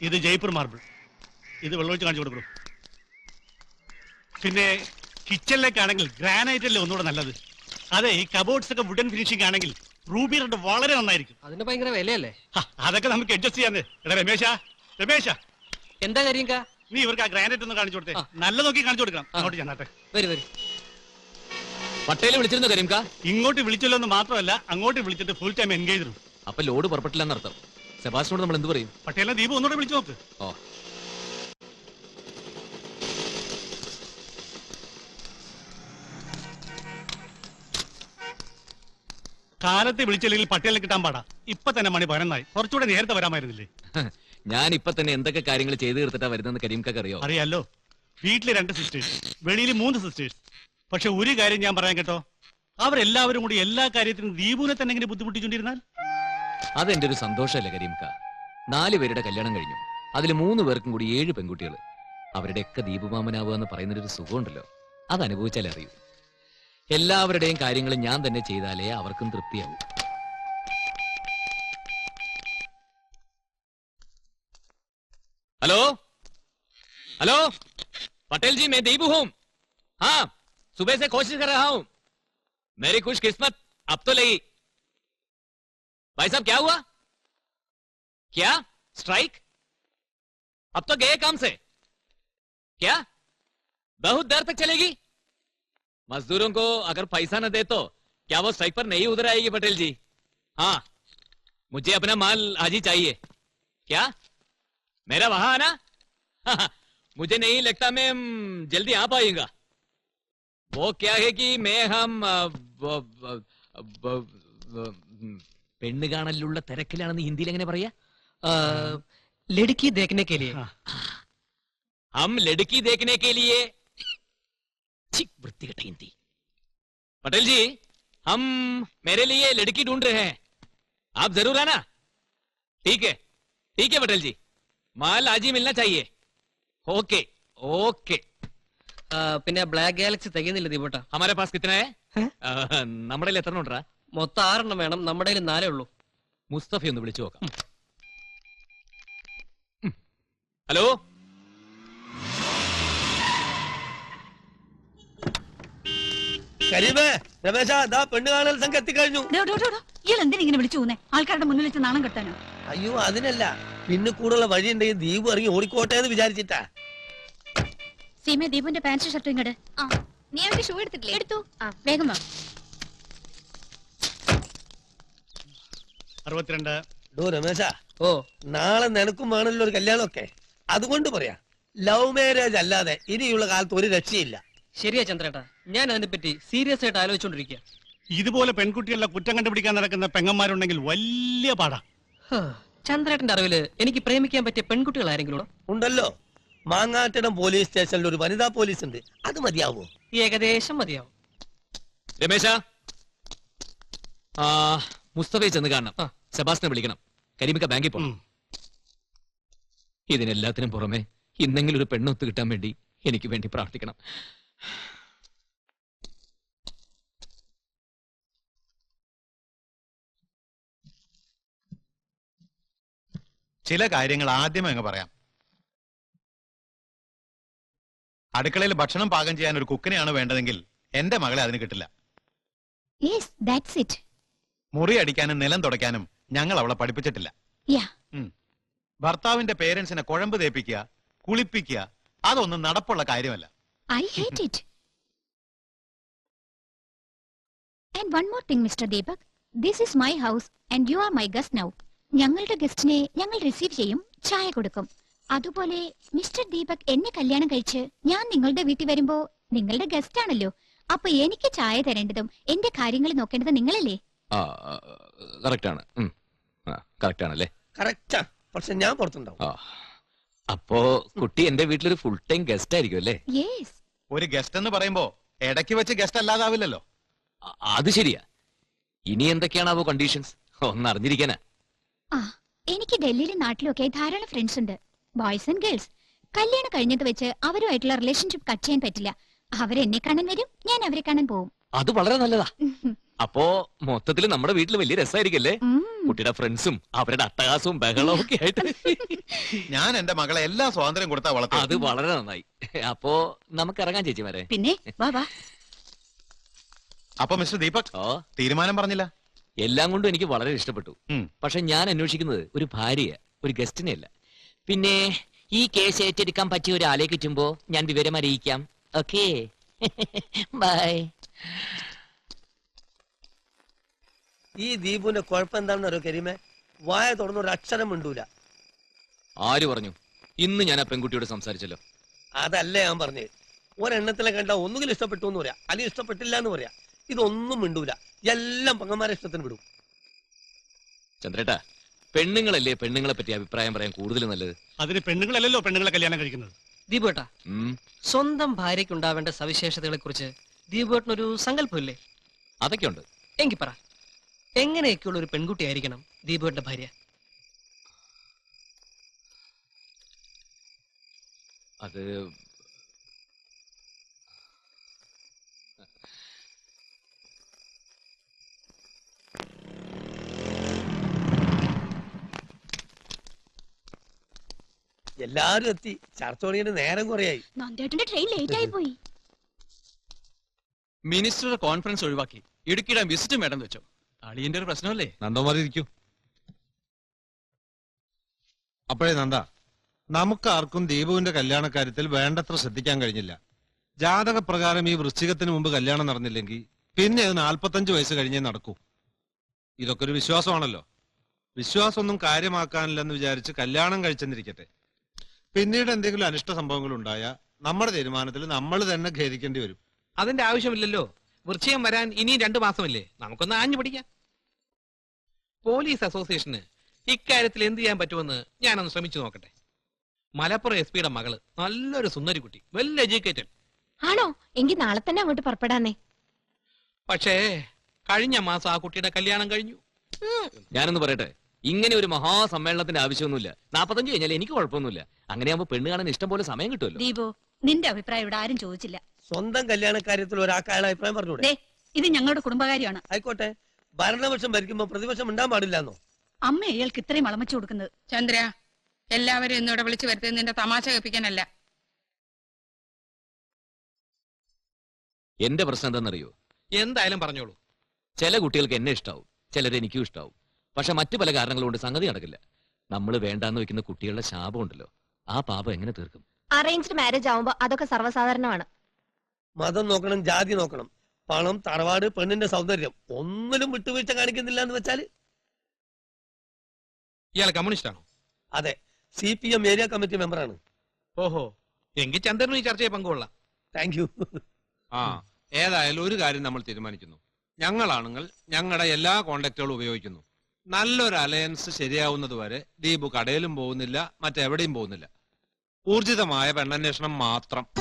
ഇത് ജയ്പൂർ മാർബിൾ. ഇത് വെള്ളമൊഴിച്ച് കാണിച്ചു കൊടുക്കണം. പിന്നെ കിച്ചണിലേക്കാണെങ്കിൽ ഗ്രാനൈറ്റ് അല്ലേ ഒന്നുകൂടെ നല്ലത്. അതെ, ഈ കബോർഡ്സ് ഒക്കെ വുഡൻ ഫിനിഷിംഗ് ആണെങ്കിൽ റൂബി റെഡ് വളരെ നന്നായിരിക്കും. അതിന് ഭയങ്കര വിലയല്ലേ? അതൊക്കെ നമുക്ക് അഡ്ജസ്റ്റ് ചെയ്യാന്ന്. എടാ രമേശ എന്താ കാര്യം? നീ ഇവർക്ക് ആ ഗ്രാനൈറ്റ് ഒന്ന് കാണിച്ചു കൊടുത്തേ. നല്ല നോക്കി കാണിച്ചു കൊടുക്കണം. അങ്ങോട്ട് ചെന്നാട്ടെ. വരും. പട്ടേല് വിളിച്ചിരുന്നു കരീംക? ഇങ്ങോട്ട് വിളിച്ചല്ലോ എന്ന് മാത്രമല്ല, അങ്ങോട്ട് വിളിച്ചിട്ട് ഫുൾ ടൈം എൻഗേജ് ചെയ്തു. അപ്പൊ ലോഡ് പുറപ്പെട്ടില്ലെന്നർത്ഥം. സെബാസ്റ്റ്യനോട് നമ്മൾ എന്ത് പറയും? പട്ടേലിനെ ദീപു ഒന്നുകൂടെ വിളിച്ചു നോക്ക്. ഓ, കാലത്ത് വിളിച്ചില്ലെങ്കിൽ പട്ടേലിനെ കിട്ടാൻ പാടാ. ഇപ്പൊ തന്നെ മണി 11 കുറച്ചുകൂടെ നേരത്തെ വരാമായിരുന്നില്ലേ? ഞാൻ ഇപ്പൊ തന്നെ എന്തൊക്കെ കാര്യങ്ങൾ ചെയ്തു തീർത്തിട്ടാ വരുന്നെന്ന് കരീംക്ക് അറിയോ? അറിയാലോ. വീട്ടില് 2 സിസ്റ്റേഴ്സ്, വെളിയിൽ 3 സിസ്റ്റേഴ്സ്. പക്ഷെ ഒരു കാര്യം ഞാൻ പറയാൻ കേട്ടോ, അവരെല്ലാവരും കൂടി എല്ലാ കാര്യത്തിനും ദീപുവിനെ തന്നെ ഇങ്ങനെ ബുദ്ധിമുട്ടിക്കൊണ്ടിരുന്നാൽ അതെന്റെ ഒരു സന്തോഷമല്ലേ കരീംക്ക? 4 പേരുടെ കല്യാണം കഴിഞ്ഞു. അതിൽ 3 പേർക്കും കൂടി 7 പെൺകുട്ടികൾ. അവരുടെയൊക്കെ ദീപുമാമനാവുക എന്ന് പറയുന്നൊരു സുഖമുണ്ടല്ലോ, അത് അനുഭവിച്ചാലേ അറിയൂ. എല്ലാവരുടെയും കാര്യങ്ങൾ ഞാൻ തന്നെ ചെയ്താലേ അവർക്കും തൃപ്തിയാവൂ. हेलो पटेल जी, मैं दीपू हूं. हाँ, सुबह से कोशिश कर रहा हूं. मेरी खुश किस्मत अब तो लगी. भाई साहब क्या हुआ? क्या स्ट्राइक? अब तो गए काम से. क्या बहुत देर तक चलेगी? मजदूरों को अगर पैसा न दे तो क्या वो स्ट्राइक पर नहीं उतर आएगी पटेल जी? हाँ, मुझे अपना माल आज ही चाहिए. क्या मेरा वहां आना? मुझे नहीं लगता मैं जल्दी आ पाऊंगा. वो क्या है कि मैं हम പെണ്ണ് കാണലിലുള്ള തിരക്കിലാണെന്ന് ഹിന്ദിയിൽ എങ്ങനെ പറയാ? ലഡ്കി ദേഖ്നെ കെ ലിയേ. हम लड़की देखने के लिए. वृत्तिकट हिंदी. पटेल जी, हम मेरे लिए लड़की ढूंढ रहे हैं. आप जरूर आना. ठीक है पटेल जी, माल आज ही मिलना चाहिए. Okay okay. പിന്നെ ബ്ലാക്ക് ഗാലക്സി തികയുന്നില്ല ദീപോട്ടാ. हमारे पास कितना है? നമ്മുടെ കയ്യിൽ എത്ര ഉണ്ടാ? മൊത്തം 6 വേണം. നമ്മുടെ കയ്യിൽ 4 ഉള്ളൂ. മുസ്തഫ ഒന്ന് വിളിച്ചു നോക്കാം. ഹലോ, രമേശ, പെണ്ണ് കാണൽ സംഘം എത്തിക്കഴിഞ്ഞു. ഇയാൾ എന്തിനെ വിളിച്ചു പോകുന്നേ? ആൾക്കാരുടെ മുന്നിൽ വെച്ച് നാണം കെട്ടാനോ? അയ്യോ, അതിനല്ല. പിന്നെ കൂടുതലുള്ള വഴി ഉണ്ടെങ്കിൽ ദീപു ഇറങ്ങി ഓടിക്കോട്ടെ എന്ന് വിചാരിച്ചിട്ടാ. സീമ, ദീപുന്റെ പാന്റ് ഷർട്ടും ഇങ്ങട്. നീ അവന്റെ ഷൂ എടുത്തിട്ടില്ലേ? എടുത്തു. വേഗം വാ. 62. രമേശ, നാളെ നിനക്കും വേണല്ലോ ഒരു കല്യാണമൊക്കെ. അതുകൊണ്ട് പറയാ, ലവ് മാരേജ് അല്ലാതെ ഇനിയുള്ള കാലത്ത് ഒരു രക്ഷയില്ല. ശരിയാ ചന്ദ്രേട്ടാ, ഞാൻ അതിനെപ്പറ്റി സീരിയസ് ആയിട്ട് ആലോചിച്ചോണ്ടിരിക്കുക. ഇതുപോലെ പെൺകുട്ടികളുടെ കുറ്റം കണ്ടുപിടിക്കാൻ നടക്കുന്ന പെങ്ങന്മാരുണ്ടെങ്കിൽ വലിയ പാടാ. ചന്ദ്രേട്ടന്റെ അറിവില് എനിക്ക് പ്രേമിക്കാൻ പറ്റിയ പെൺകുട്ടികൾ ആരെങ്കിലും ഉണ്ടല്ലോ. മാങ്ങാട്ടിടം പോലീസ് സ്റ്റേഷനിൽ ഒരു വനിതാ പോലീസ് ഉണ്ട്. അത് മതിയാവോ? ഏകദേശം മതിയാവും. രമേശ, മുസ്തഫയെ ചെന്ന് കാണണം. സെബാസ്റ്റിനെ വിളിക്കണം. കരീമിക്ക ബാങ്കിൽ പോകണം. ഇതിനെല്ലാത്തിനും പുറമെ ഇന്നെങ്കിലും ഒരു പെണ്ണൊത്ത് കിട്ടാൻ വേണ്ടി എനിക്ക് വേണ്ടി പ്രാർത്ഥിക്കണം. ചില കാര്യങ്ങൾ ആദ്യമേ അങ്ങ് പറയാം. അടുക്കളയിൽ ഭക്ഷണം പാകം ചെയ്യാൻ ഒരു കുക്കിനെയാണ് വേണ്ടതെങ്കിൽ എന്റെ മകളെ അതിന് കിട്ടില്ല. മുറി അടിക്കാനും നിലം തുടയ്ക്കാനും ഞങ്ങൾ അവളെ പഠിപ്പിച്ചിട്ടില്ല. ഭർത്താവിന്റെ പേരൻസിനെ കുഴമ്പ് തേപ്പിക്കുക, കുളിപ്പിക്കുക, അതൊന്നും നടപ്പുള്ള കാര്യമല്ല. I hate it. And one more thing, Mr. Deepak. This is my house and you are my guest now. ഞങ്ങളുടെ ഗസ്റ്റിനെ ഞങ്ങൾ റിസീവ് ചെയ്യും, ചായ കൊടുക്കും. അതുപോലെ മിസ്റ്റർ ദീപക് എന്നെ കല്യാണം കഴിച്ച് ഞാൻ നിങ്ങളുടെ വീട്ടിൽ വരുമ്പോ നിങ്ങളുടെ ഗസ്റ്റ് ആണല്ലോ. അപ്പൊ എനിക്ക് ചായ തരേണ്ടതും എന്റെ കാര്യങ്ങൾ നോക്കേണ്ടത് നിങ്ങളല്ലേ? പക്ഷെ ഞാൻ പുറത്തുണ്ടാവും. അപ്പോ കുട്ടി എന്റെ വീട്ടിലൊരു ഫുൾ ടൈം ഗസ്റ്റ് ആയിരിക്കും അല്ലേ? യെസ്. ഒരു ഗസ്റ്റ് എന്ന് പറയുമ്പോ ഇടയ്ക്ക് വെച്ച് ഗസ്റ്റ് അല്ലാതാവില്ലല്ലോ. അത് ശരിയാ. ഇനി എന്തൊക്കെയാണാവോ കണ്ടീഷൻസ് ഒന്ന് അറിഞ്ഞിരിക്കാനാ. എനിക്ക് ഡൽഹിയിലും നാട്ടിലൊക്കെ ധാരാളം ഫ്രണ്ട്സ് ഉണ്ട്, ബോയ്സ് ആൻഡ് ഗേൾസ്. കല്യാണം കഴിഞ്ഞത് വെച്ച് അവരുമായിട്ടുള്ള റിലേഷൻഷിപ്പ് കട്ട് ചെയ്യാൻ പറ്റില്ല. അവരെന്നെ കാണാൻ വരും, ഞാൻ അവരെ കാണാൻ പോവും. അത് വളരെ നല്ലതാ. അപ്പോ മൊത്തത്തിൽ നമ്മുടെ വീട്ടിൽ വലിയ രസമായിരിക്കല്ലേ? കുട്ടിയുടെ ഫ്രണ്ട്സും അവരുടെ അട്ടഹാസവും ബഹളവും ഒക്കെ ആയിട്ട് ഞാൻ എന്റെ മകളെ എല്ലാ സ്വാതന്ത്ര്യം കൊടുത്താ വളർത്തും. അത് വളരെ നന്നായി. അപ്പോ നമുക്ക് ഇറങ്ങാൻ ചേച്ചിമാരെ. പിന്നെ വാ വാ. അപ്പൊ മിസ്റ്റർ ദീപക് ഓ, തീരുമാനം പറഞ്ഞില്ല? എല്ലാം കൊണ്ടും എനിക്ക് വളരെ ഇഷ്ടപ്പെട്ടു. ഉം. പക്ഷെ ഞാൻ അന്വേഷിക്കുന്നത് ഒരു ഭാര്യയെ, ഒരു ഗസ്റ്റിനെ അല്ല. പിന്നെ ഈ കേസ് ഏറ്റെടുക്കാൻ പറ്റിയ ഒരാളെ കിട്ടുമ്പോ ഞാൻ വിവരം അറിയിക്കാം. Okay, bye. ഈ ദീപുവിന്റെ കുഴപ്പം എന്താണെന്ന് അറിയോ കരീമേ? വായ തുറന്ന ഒരു അക്ഷരം മിണ്ടൂല. ആര് പറഞ്ഞു? ഇന്ന് ഞാൻ ആ പെൺകുട്ടിയോട് സംസാരിച്ചല്ലോ. അതല്ല ഞാൻ പറഞ്ഞത്. ഒരെണ്ണത്തിലെ കണ്ട ഒന്നുകിൽ ഇഷ്ടപ്പെട്ടു എന്ന് പറയാ, അല്ലെങ്കിൽ ഇഷ്ടപ്പെട്ടില്ല എന്ന് പറയാ. ഇതൊന്നും മിണ്ടൂല. എല്ലാം പെങ്ങന്മാരെ ഇഷ്ടത്തിന് വിടും. ചന്ദ്രേട്ടാ, പെണ്ണുങ്ങളല്ലേ പെണ്ണുങ്ങളെ പറ്റി അഭിപ്രായം പറയാൻ കൂടുതൽ നല്ലത്. അതിന് പെണ്ണുങ്ങളല്ലല്ലോ പെണ്ണുങ്ങളെ കല്യാണം കഴിക്കുന്നത്. ദീപുവേട്ടാ, ഉം, സ്വന്തം ഭാര്യയ്ക്ക് ഉണ്ടാവേണ്ട സവിശേഷതകളെ കുറിച്ച് ദീപുവേട്ടനൊരു സങ്കല്പമില്ലേ? അതൊക്കെ ഉണ്ട്. എങ്കി പറ, എങ്ങനെയൊക്കെയുള്ള ഒരു പെൺകുട്ടിയായിരിക്കണം ദീപുവേട്ടന്റെ ഭാര്യ? അത് എല്ലാരും എത്തി. ചർച്ച തുടങ്ങിയിട്ട് നേരം കുറയായി. നന്ദേട്ടന്റെ ട്രെയിൻ ലേറ്റ് ആയി പോയി. മിനിസ്റ്ററുടെ കോൺഫറൻസ് ഒഴിവാക്കി ഇടുക്കിയിടാൻ വിസിറ്റ് വേണ്ടെന്ന് വെച്ചോ. അളിയന്റെ ഒരു പ്രശ്നമല്ലേ? നന്ദമാരിയിരിക്കൂ. അപ്പോഴേ നന്ദ, നമുക്കാർക്കും ദീപുവിന്റെ കല്യാണക്കാര്യത്തിൽ വേണ്ടത്ര ശ്രദ്ധിക്കാൻ കഴിഞ്ഞില്ല. ജാതകപ്രകാരം ഈ വൃശ്ചികത്തിന് മുമ്പ് കല്യാണം നടന്നില്ലെങ്കിൽ പിന്നെ അത് 45 വയസ്സ് കഴിഞ്ഞേ നടക്കൂ. ഇതൊക്കെ ഒരു വിശ്വാസമാണല്ലോ. വിശ്വാസമൊന്നും കാര്യമാക്കാനില്ലെന്ന് വിചാരിച്ച് കല്യാണം കഴിച്ചെന്നിരിക്കട്ടെ. പിന്നീട് എന്തെങ്കിലും അനിഷ്ട സംഭവങ്ങൾ ഉണ്ടായാൽ നമ്മുടെ തീരുമാനത്തിൽ നമ്മൾ തന്നെ ഖേദിക്കേണ്ടി വരും. അതിന്റെ ആവശ്യമില്ലല്ലോ. വൃശ്ചികം വരാൻ ഇനിയും 2 മാസമില്ലേ? നമുക്കൊന്ന് ആഞ്ഞു പിടിക്കാം. പോലീസ് അസോസിയേഷന് ഇക്കാര്യത്തിൽ എന്ത് ചെയ്യാൻ പറ്റുമെന്ന് ഞാനൊന്ന് ശ്രമിച്ചു നോക്കട്ടെ. മലപ്പുറം എസ് പിയുടെ മകള് നല്ലൊരു സുന്ദരി കുട്ടി, വെൽ എഡ്യൂക്കേറ്റഡ്. ആണോ? എങ്കിൽ നാളെ തന്നെ അങ്ങോട്ട് പുറപ്പെടാന്നേ. പക്ഷേ കഴിഞ്ഞ മാസം ആ കുട്ടിയുടെ കല്യാണം കഴിഞ്ഞു. ഞാനൊന്ന് പറയട്ടെ, ഇങ്ങനെ ഒരു മഹാസമ്മേളനത്തിന്റെ ആവശ്യമൊന്നുമില്ല. 45 കഴിഞ്ഞാൽ എനിക്ക് കുഴപ്പമൊന്നുമില്ല. അങ്ങനെയാകുമ്പോ പെണ്ണ് കാണാൻ ഇഷ്ടം പോലെ സമയം കിട്ടുമല്ലോ. ദീപു, നിന്റെ അഭിപ്രായം ഇവിടെ ആരും ചോദിച്ചില്ല. സ്വന്തം കല്യാണക്കാര്യത്തിൽ ഒരാൾക്ക് അയാളെ അഭിപ്രായം പറഞ്ഞൂടെ? ദേ, ഇത് ഞങ്ങളുടെ കുടുംബകാര്യമാണ്. ആയിക്കോട്ടെ. ഭരണപക്ഷം ഭരിക്കുമ്പോ പ്രതിപക്ഷം ഉണ്ടാൻ പാടില്ലെന്നോ? അമ്മ ഇയാൾക്ക് ഇത്രയും വളമച്ചു കൊടുക്കുന്നത്. ചന്ദ്ര, എല്ലാവരും ഇന്നിവിടെ വിളിച്ചു വരുത്തിയത് നിന്റെ തമാശ കേൾപ്പിക്കാനല്ല. എന്റെ പ്രശ്നം എന്താണെന്നറിയോ? എന്തായാലും പറഞ്ഞോളൂ. ചില കുട്ടികൾക്ക് എന്നെ ഇഷ്ടാവും, ചിലരെ എനിക്കും ഇഷ്ടാവും. പക്ഷെ മറ്റു പല കാരണങ്ങൾ കൊണ്ട് സംഗതി നടക്കില്ല. നമ്മൾ വേണ്ടാന്ന് വെക്കുന്ന കുട്ടികളുടെ ശാപം ഉണ്ടല്ലോ, ആ പാപം എങ്ങനെ തീർക്കും? അറേഞ്ച്ഡ് മാരേജ് ആവുമ്പോ അതൊക്കെ സർവ്വസാധാരണമാണ്. മതം നോക്കണം, ജാതി നോക്കണം, പണം, തറവാട്, പെണ്ണിന്റെ സൗന്ദര്യം, ഒന്നിലും വിട്ടുവീഴ്ച കാണിക്കുന്നില്ല എന്ന് വെച്ചാല്? ഇയാൾ കമ്മ്യൂണിസ്റ്റ് ആണോ? അതെ, CPM ഏരിയ കമ്മിറ്റി മെമ്പറാണ്. ഓഹോ, എങ്കിൽ ചന്ദ്രനും ഈ ചർച്ചയെ പങ്കുകൊള്ളാം. Thank you. ആ, ഏതായാലും ഒരു കാര്യം നമ്മൾ തീരുമാനിക്കുന്നു. ഞങ്ങളാണെങ്കിൽ ഞങ്ങളുടെ എല്ലാ കോണ്ടാക്റ്റുകളും ഉപയോഗിക്കുന്നു. നല്ലൊരു അലയൻസ് ശരിയാവുന്നത് വരെ ദീപു കടയിലും പോകുന്നില്ല, മറ്റെവിടെയും പോകുന്നില്ല. ഊർജിതമായ പെണ്ണന്വേഷണം മാത്രം.